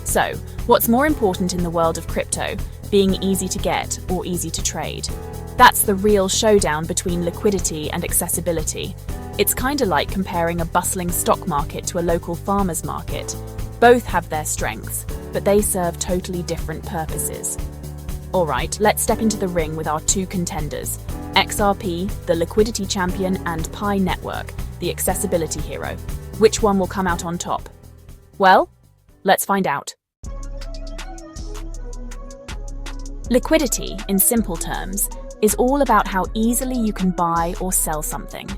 So, what's more important in the world of crypto, being easy to get or easy to trade? That's the real showdown between liquidity and accessibility. It's kind of like comparing a bustling stock market to a local farmer's market. Both have their strengths, but they serve totally different purposes. Alright, let's step into the ring with our two contenders, XRP, the liquidity champion, and Pi Network, the accessibility hero. Which one will come out on top? Well, let's find out. Liquidity, in simple terms, is all about how easily you can buy or sell something.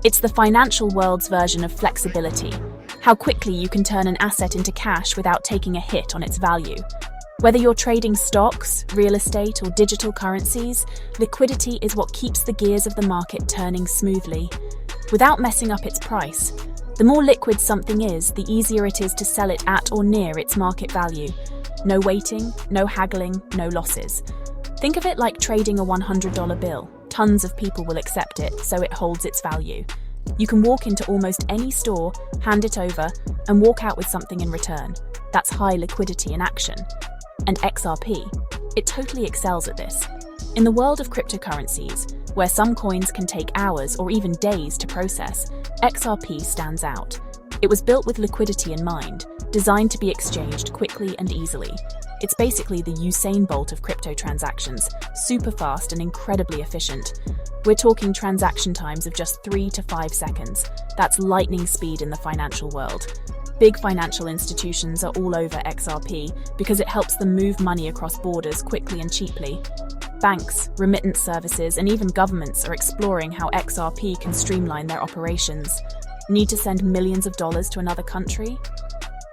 It's the financial world's version of flexibility, how quickly you can turn an asset into cash without taking a hit on its value. Whether you're trading stocks, real estate, or digital currencies, liquidity is what keeps the gears of the market turning smoothly, without messing up its price. The more liquid something is, the easier it is to sell it at or near its market value. No waiting, no haggling, no losses. Think of it like trading a $100 bill. Tons of people will accept it, so it holds its value. You can walk into almost any store, hand it over, and walk out with something in return. That's high liquidity in action. And XRP, it totally excels at this. In the world of cryptocurrencies, where some coins can take hours or even days to process, XRP stands out. It was built with liquidity in mind, designed to be exchanged quickly and easily. It's basically the Usain Bolt of crypto transactions, super fast and incredibly efficient. We're talking transaction times of just 3 to 5 seconds. That's lightning speed in the financial world. Big financial institutions are all over XRP because it helps them move money across borders quickly and cheaply. Banks, remittance services, and even governments are exploring how XRP can streamline their operations. Need to send millions of dollars to another country?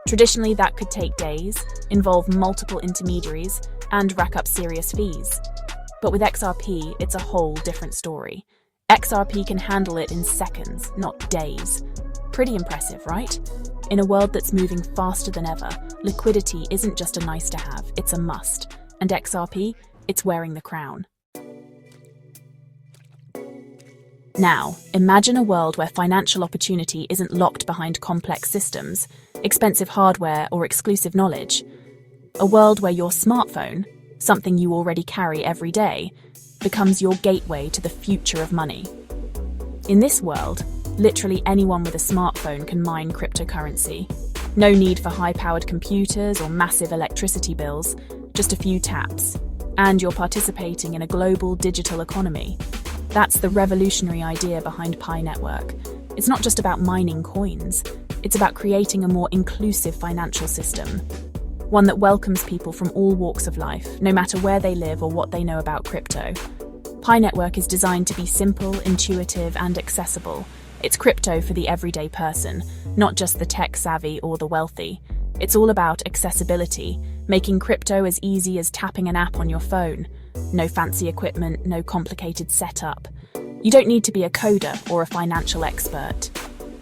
Traditionally, that could take days, involve multiple intermediaries, and rack up serious fees. But with XRP, it's a whole different story. XRP can handle it in seconds, not days. Pretty impressive, right? In a world that's moving faster than ever, liquidity isn't just a nice to have, it's a must. And XRP, it's wearing the crown. Now, imagine a world where financial opportunity isn't locked behind complex systems, expensive hardware, or exclusive knowledge. A world where your smartphone, something you already carry every day, becomes your gateway to the future of money. In this world, literally anyone with a smartphone can mine cryptocurrency. No need for high-powered computers or massive electricity bills, just a few taps. And you're participating in a global digital economy. That's the revolutionary idea behind Pi Network. It's not just about mining coins, it's about creating a more inclusive financial system. One that welcomes people from all walks of life, no matter where they live or what they know about crypto. Pi Network is designed to be simple, intuitive, and accessible. It's crypto for the everyday person, not just the tech-savvy or the wealthy. It's all about accessibility, making crypto as easy as tapping an app on your phone. No fancy equipment, no complicated setup. You don't need to be a coder or a financial expert.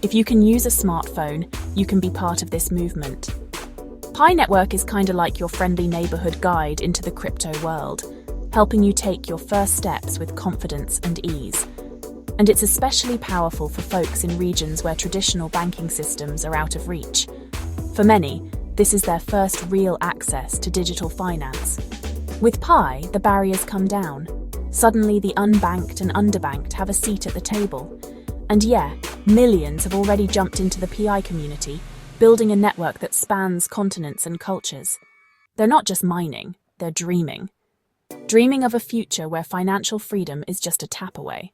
If you can use a smartphone, you can be part of this movement. Pi Network is kind of like your friendly neighborhood guide into the crypto world, helping you take your first steps with confidence and ease. And it's especially powerful for folks in regions where traditional banking systems are out of reach. For many, this is their first real access to digital finance. With Pi, the barriers come down. Suddenly, the unbanked and underbanked have a seat at the table. And yeah, millions have already jumped into the PI community, building a network that spans continents and cultures. They're not just mining, they're dreaming. Dreaming of a future where financial freedom is just a tap away.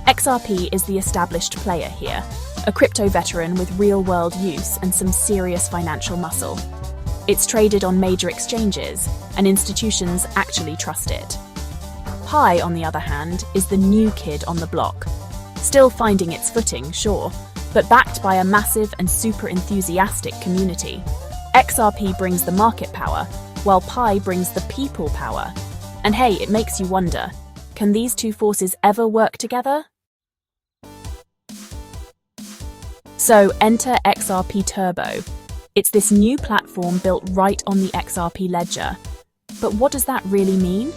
XRP is the established player here, a crypto veteran with real-world use and some serious financial muscle. It's traded on major exchanges, and institutions actually trust it. Pi, on the other hand, is the new kid on the block. Still finding its footing, sure, but backed by a massive and super enthusiastic community. XRP brings the market power, while Pi brings the people power. And hey, it makes you wonder, can these two forces ever work together? So enter XRP Turbo. It's this new platform built right on the XRP ledger. But what does that really mean?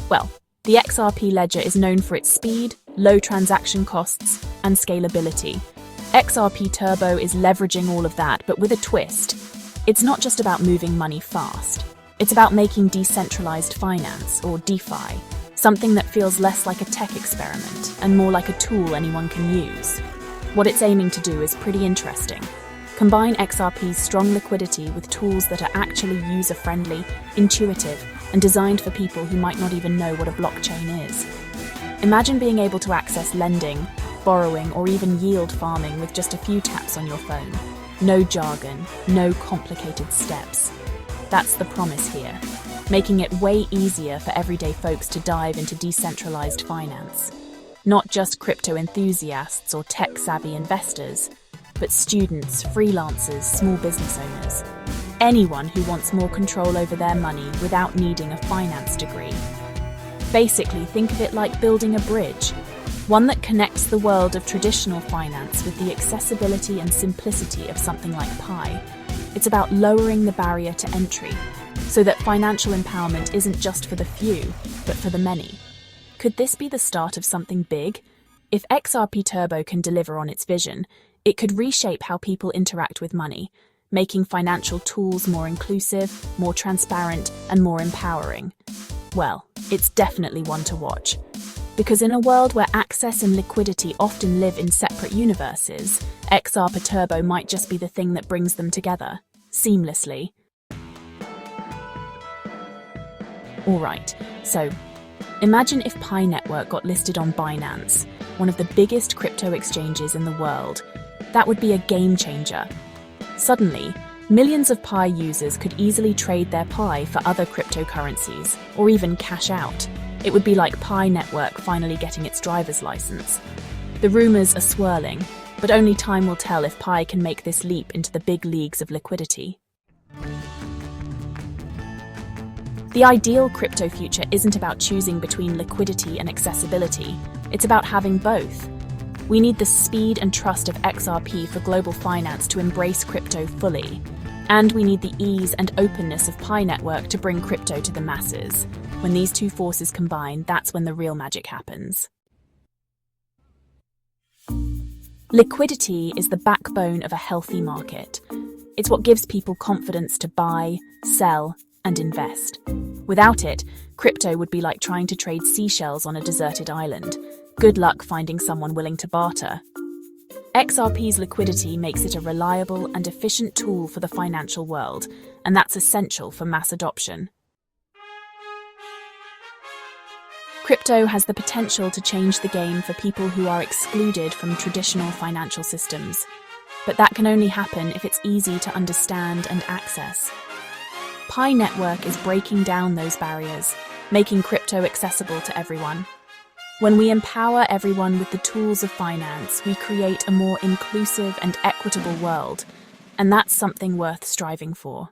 Well, the XRP ledger is known for its speed, low transaction costs, and scalability. XRP Turbo is leveraging all of that, but with a twist. It's not just about moving money fast. It's about making decentralized finance, or DeFi, something that feels less like a tech experiment and more like a tool anyone can use. What it's aiming to do is pretty interesting. Combine XRP's strong liquidity with tools that are actually user-friendly, intuitive, and designed for people who might not even know what a blockchain is. Imagine being able to access lending, borrowing, or even yield farming with just a few taps on your phone. No jargon, no complicated steps. That's the promise here, making it way easier for everyday folks to dive into decentralized finance. Not just crypto enthusiasts or tech-savvy investors, but students, freelancers, small business owners. Anyone who wants more control over their money without needing a finance degree. Basically, think of it like building a bridge, one that connects the world of traditional finance with the accessibility and simplicity of something like Pi. It's about lowering the barrier to entry, so that financial empowerment isn't just for the few, but for the many. Could this be the start of something big? If XRP Turbo can deliver on its vision, it could reshape how people interact with money, making financial tools more inclusive, more transparent, and more empowering. Well, it's definitely one to watch. Because in a world where access and liquidity often live in separate universes, XRP Turbo might just be the thing that brings them together, seamlessly. Alright, so imagine if Pi Network got listed on Binance, one of the biggest crypto exchanges in the world. That would be a game changer. Suddenly, millions of Pi users could easily trade their Pi for other cryptocurrencies, or even cash out. It would be like Pi Network finally getting its driver's license. The rumors are swirling, but only time will tell if Pi can make this leap into the big leagues of liquidity. The ideal crypto future isn't about choosing between liquidity and accessibility. It's about having both. We need the speed and trust of XRP for global finance to embrace crypto fully. And we need the ease and openness of Pi Network to bring crypto to the masses. When these two forces combine, that's when the real magic happens. Liquidity is the backbone of a healthy market. It's what gives people confidence to buy, sell, and invest. Without it, crypto would be like trying to trade seashells on a deserted island. Good luck finding someone willing to barter. XRP's liquidity makes it a reliable and efficient tool for the financial world, and that's essential for mass adoption. Crypto has the potential to change the game for people who are excluded from traditional financial systems. But that can only happen if it's easy to understand and access. Pi Network is breaking down those barriers, making crypto accessible to everyone. When we empower everyone with the tools of finance, we create a more inclusive and equitable world, and that's something worth striving for.